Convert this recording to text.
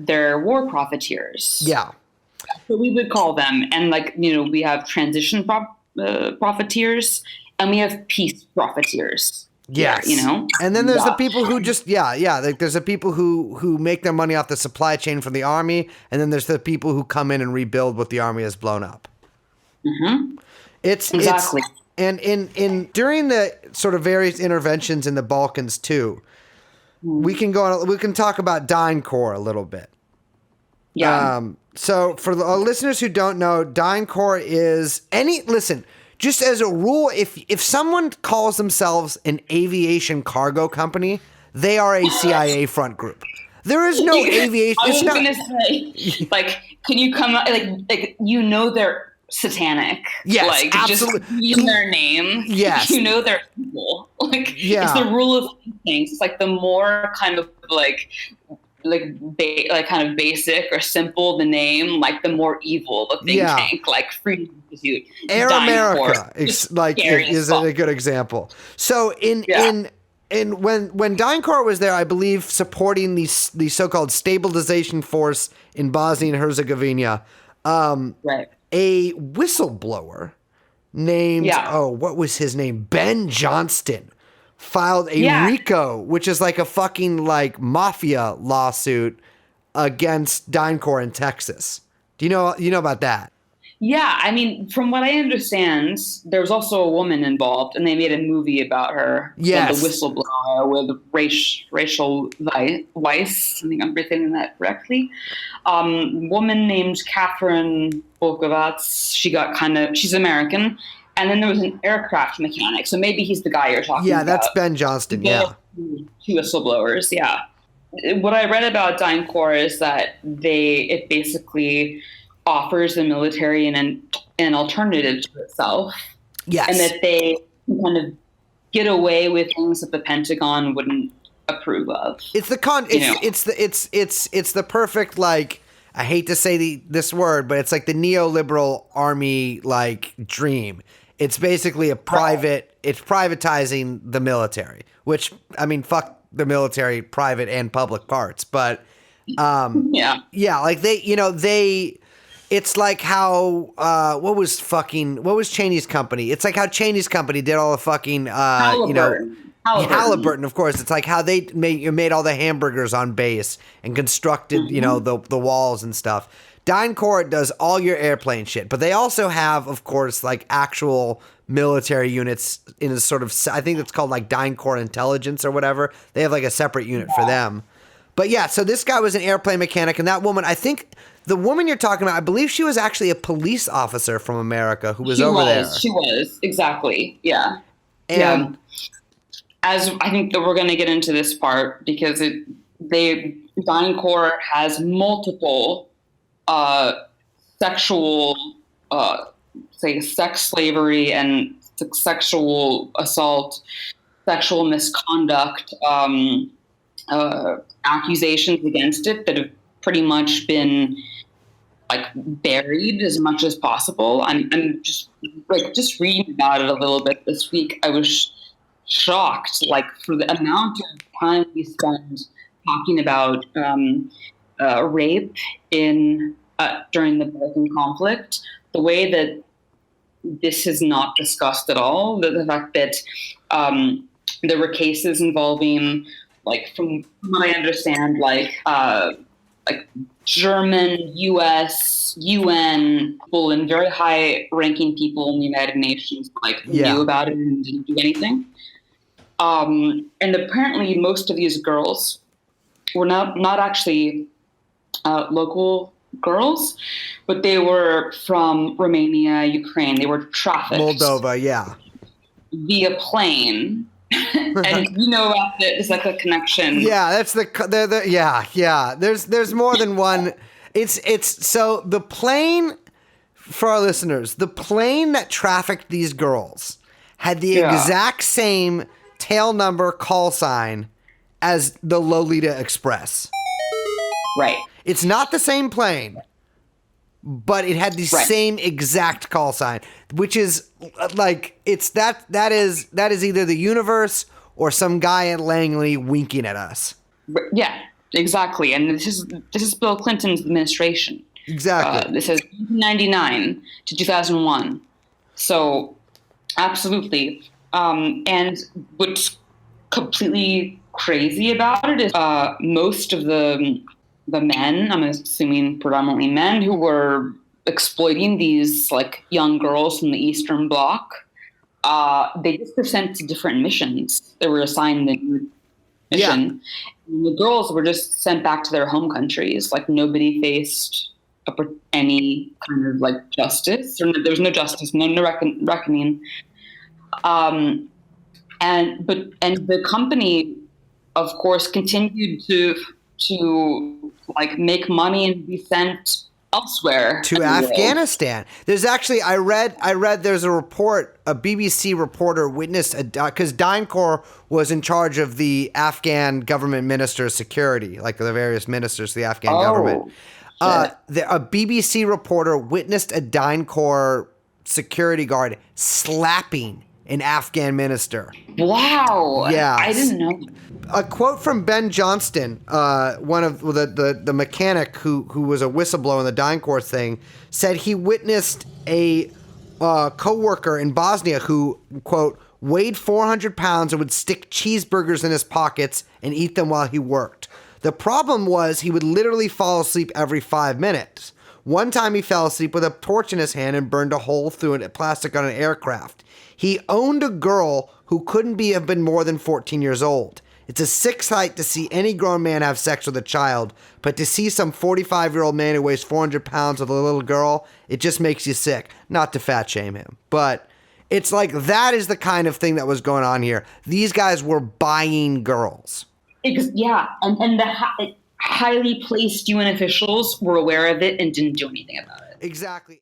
they're war profiteers. Yeah. That's what we would call them. And we have transition profiteers and we have peace profiteers. Yes. Here, And then there's the people who just, like there's the people who make their money off the supply chain from the army. And then there's the people who come in and rebuild what the army has blown up. Mm-hmm. Exactly. And during the sort of various interventions in the Balkans too, we can talk about DynCorp a little bit. Yeah. So for the listeners who don't know, DynCorp is just as a rule, if someone calls themselves an aviation cargo company, they are a CIA front group. There is no aviation. I was going to say, can you come out, they're satanic. Yes, absolutely. Just in their name. Yes. They're evil. It's the rule of things. It's the more kind of kind of basic or simple the name, the more evil the think tank, Freedom Institute. Air America is a good example. So when DynCorp was there, I believe supporting the so-called stabilization force in Bosnia and Herzegovina, right. A whistleblower named what was his name? Ben Johnston filed a RICO, which is a fucking mafia lawsuit against DynCorp in Texas. Do you know about that? Yeah, I mean, from what I understand, there was also a woman involved, and they made a movie about her. Yes, the whistleblower with Rachel Weisz. I think I'm saying that correctly. Woman named Catherine Volkovats. She's American. And then there was an aircraft mechanic. So maybe he's the guy you're talking about. Yeah, that's Ben Johnston, Two whistleblowers, yeah. What I read about DynCorp is that it basically offers the military an alternative to itself. Yes. And that they kind of get away with things that the Pentagon wouldn't approve of. It's the perfect, I hate to say this word, but it's the neoliberal army dream. It's basically it's privatizing the military, which, I mean, fuck the military, private and public parts. But, it's like how, what was Cheney's company? It's like how Cheney's company did all the fucking, Halliburton, of course. It's like how they made all the hamburgers on base and constructed, the walls and stuff. DynCorp does all your airplane shit, but they also have, of course, actual military units in a sort of, I think it's called DynCorp Intelligence or whatever. They have a separate unit for them. But yeah, so this guy was an airplane mechanic, and that woman, I think the woman you're talking about, I believe she was actually a police officer from America who was over there. She was, exactly, yeah. And as I think that we're going to get into this part because DynCorp has multiple sexual, sex slavery and sexual assault, sexual misconduct accusations against it that have pretty much been buried as much as possible. I'm just reading about it a little bit this week. I was shocked, for the amount of time we spend talking about rape during the Balkan conflict, the way that this is not discussed at all, the fact that there were cases involving, from what I understand, German, U.S., UN people and very high-ranking people in the United Nations knew about it and didn't do anything. And apparently, most of these girls were not actually local girls, but they were from Romania, Ukraine. They were trafficked. Moldova, yeah. Via plane. And about there's a connection. Yeah, that's yeah. There's more than one. It's so the plane, for our listeners, the plane that trafficked these girls had the exact same tail number call sign as the Lolita Express. Right. It's not the same plane, but it had the same exact call sign, which is it's that is either the universe or some guy at Langley winking at us. Yeah. exactly. And this is Bill Clinton's administration. Exactly. This is 1999 to 2001. So absolutely. And what's completely crazy about it is most of the men, I'm assuming predominantly men, who were exploiting these like young girls from the Eastern Bloc, they just were sent to different missions. They were assigned a mission. And the girls were just sent back to their home countries. Like nobody faced any kind of like justice, or there was no justice, no reckoning. And the company, of course, continued to like make money and be sent elsewhere to Afghanistan. There's actually I read there's a report, a BBC reporter witnessed because DynCorp was in charge of the Afghan government minister's security, like the various ministers of the Afghan government. A BBC reporter witnessed a DynCorp security guard slapping an Afghan minister. Wow. Yeah. I didn't know. A quote from Ben Johnston, one of the mechanic who was a whistleblower in the DynCorp thing, said he witnessed a co-worker in Bosnia who, quote, weighed 400 pounds and would stick cheeseburgers in his pockets and eat them while he worked. The problem was he would literally fall asleep every 5 minutes. One time he fell asleep with a torch in his hand and burned a hole through plastic on an aircraft. He owned a girl who couldn't have been more than 14 years old. It's a sick sight to see any grown man have sex with a child, but to see some 45-year-old man who weighs 400 pounds with a little girl, it just makes you sick. Not to fat shame him, but it's like that is the kind of thing that was going on here. These guys were buying girls. Yeah, and the highly placed UN officials were aware of it and didn't do anything about it. Exactly.